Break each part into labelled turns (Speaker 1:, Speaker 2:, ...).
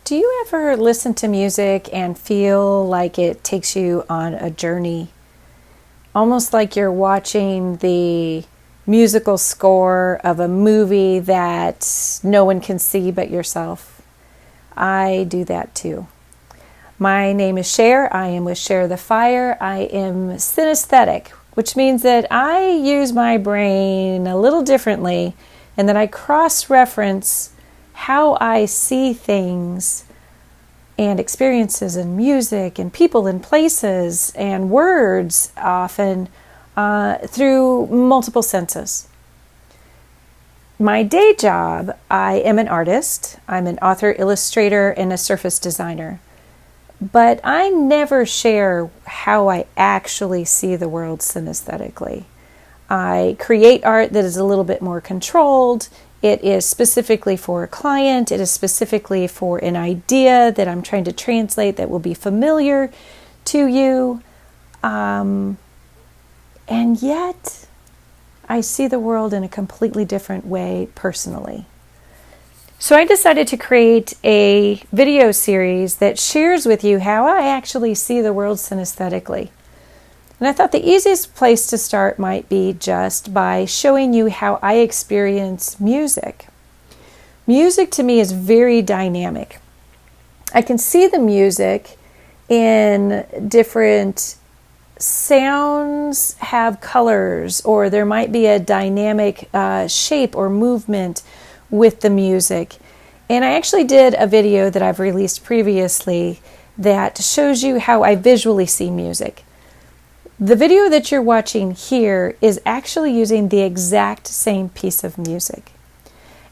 Speaker 1: Do you ever listen to music and feel like it takes you on a journey? Almost like you're watching the musical score of a movie that no one can see but yourself. I do that too. My name is Cher. I am with Cher the Fire. I am synesthetic, which means that I use my brain a little differently and that I cross-reference how I see things and experiences in music and people and places and words often through multiple senses. My day job, I am an artist. I'm an author, illustrator, and a surface designer. But I never share how I actually see the world synesthetically. I create art that is a little bit more controlled. It is specifically for a client. It is specifically for an idea that I'm trying to translate that will be familiar to you. And yet, I see the world in a completely different way personally. So I decided to create a video series that shares with you how I actually see the world synesthetically. And I thought the easiest place to start might be just by showing you how I experience music. Music to me is very dynamic. I can see the music in different sounds, have colors, or there might be a dynamic shape or movement with the music. And I actually did a video that I've released previously that shows you how I visually see music. The video that you're watching here is actually using the exact same piece of music.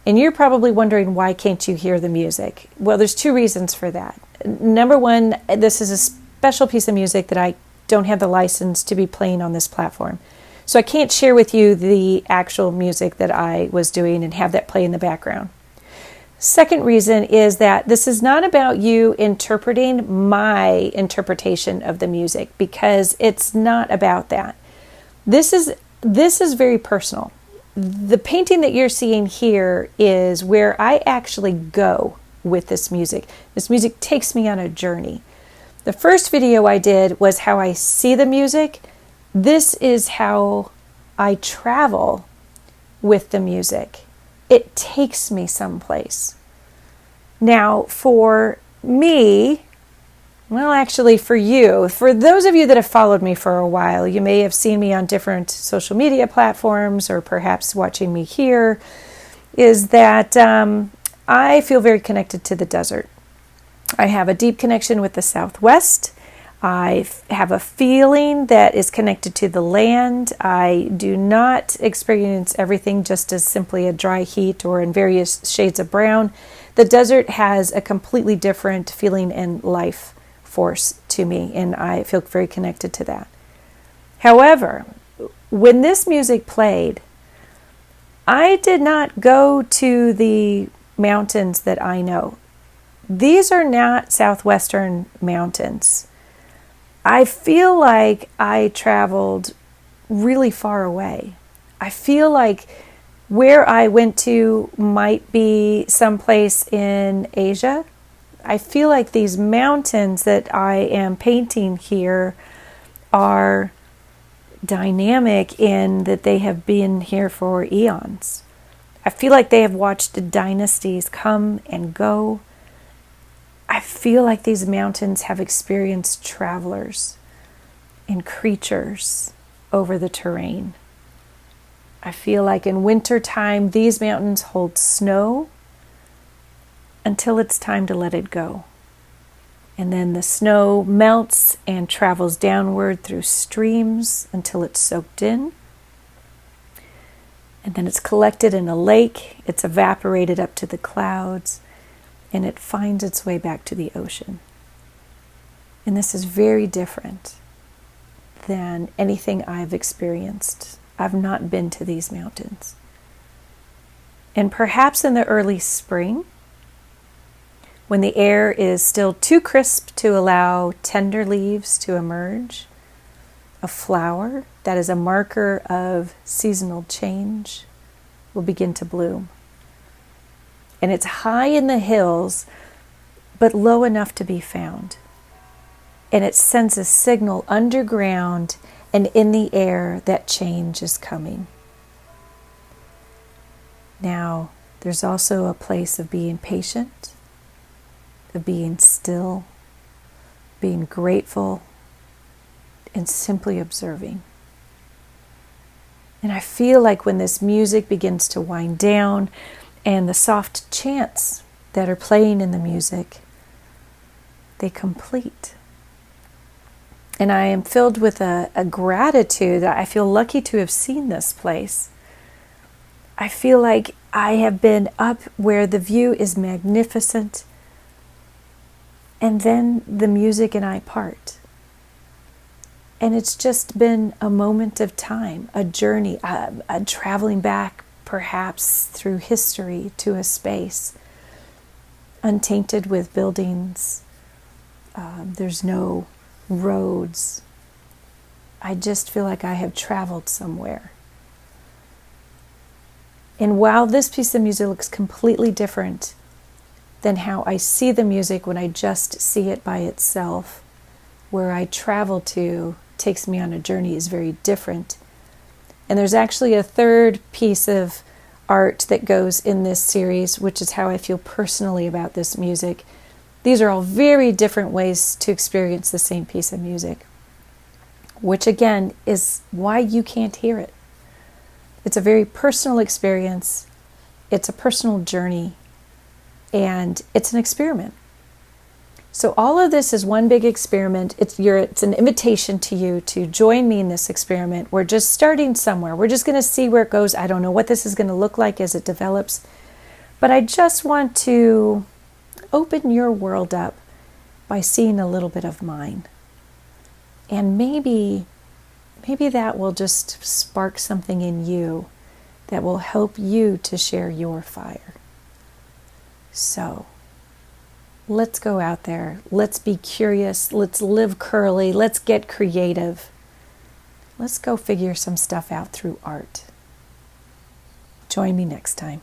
Speaker 1: And you're probably wondering, why can't you hear the music? Well, there's two reasons for that. Number one, this is a special piece of music that I don't have the license to be playing on this platform. So I can't share with you the actual music that I was doing and have that play in the background. Second reason is that this is not about you interpreting my interpretation of the music, because it's not about that. This is very personal. The painting that you're seeing here is where I actually go with this music. This music takes me on a journey. The first video I did was how I see the music. This is how I travel with the music. It takes me someplace. Now, for me, well, actually for you, for those of you that have followed me for a while, you may have seen me on different social media platforms or perhaps watching me here, is that I feel very connected to the desert. I have a deep connection with the Southwest. I have a feeling that is connected to the land. I do not experience everything just as simply a dry heat or in various shades of brown. The desert has a completely different feeling and life force to me, and I feel very connected to that. However, when this music played, I did not go to the mountains that I know. These are not southwestern mountains. I feel like I traveled really far away. I feel like where I went to might be someplace in Asia. I feel like these mountains that I am painting here are dynamic in that they have been here for eons. I feel like they have watched dynasties come and go. I feel like these mountains have experienced travelers and creatures over the terrain. I feel like in wintertime, these mountains hold snow until it's time to let it go. And then the snow melts and travels downward through streams until it's soaked in. And then it's collected in a lake, it's evaporated up to the clouds, and it finds its way back to the ocean. And this is very different than anything I've experienced. I've not been to these mountains. And perhaps in the early spring, when the air is still too crisp to allow tender leaves to emerge, a flower that is a marker of seasonal change will begin to bloom. And it's high in the hills but low enough to be found. And it sends a signal underground and in the air that change is coming. Now, there's also a place of being patient, of being still, being grateful, and simply observing. And I feel like when this music begins to wind down and the soft chants that are playing in the music, they complete. And I am filled with a gratitude that I feel lucky to have seen this place. I feel like I have been up where the view is magnificent, and then the music and I part. And it's just been a moment of time, a journey, a traveling back perhaps through history to a space untainted with buildings. There's no roads. I just feel like I have traveled somewhere. And while this piece of music looks completely different than how I see the music when I just see it by itself, where I travel to takes me on a journey is very different. And there's actually a third piece of art that goes in this series, which is how I feel personally about this music. These are all very different ways to experience the same piece of music, which again is why you can't hear it. It's a very personal experience, it's a personal journey, and it's an experiment. So all of this is one big experiment. It's an invitation to you to join me in this experiment. We're just starting somewhere. We're just going to see where it goes. I don't know what this is going to look like as it develops, but I just want to open your world up by seeing a little bit of mine. And maybe that will just spark something in you that will help you to share your fire. So, let's go out there. Let's be curious. Let's live curly. Let's get creative. Let's go figure some stuff out through art. Join me next time.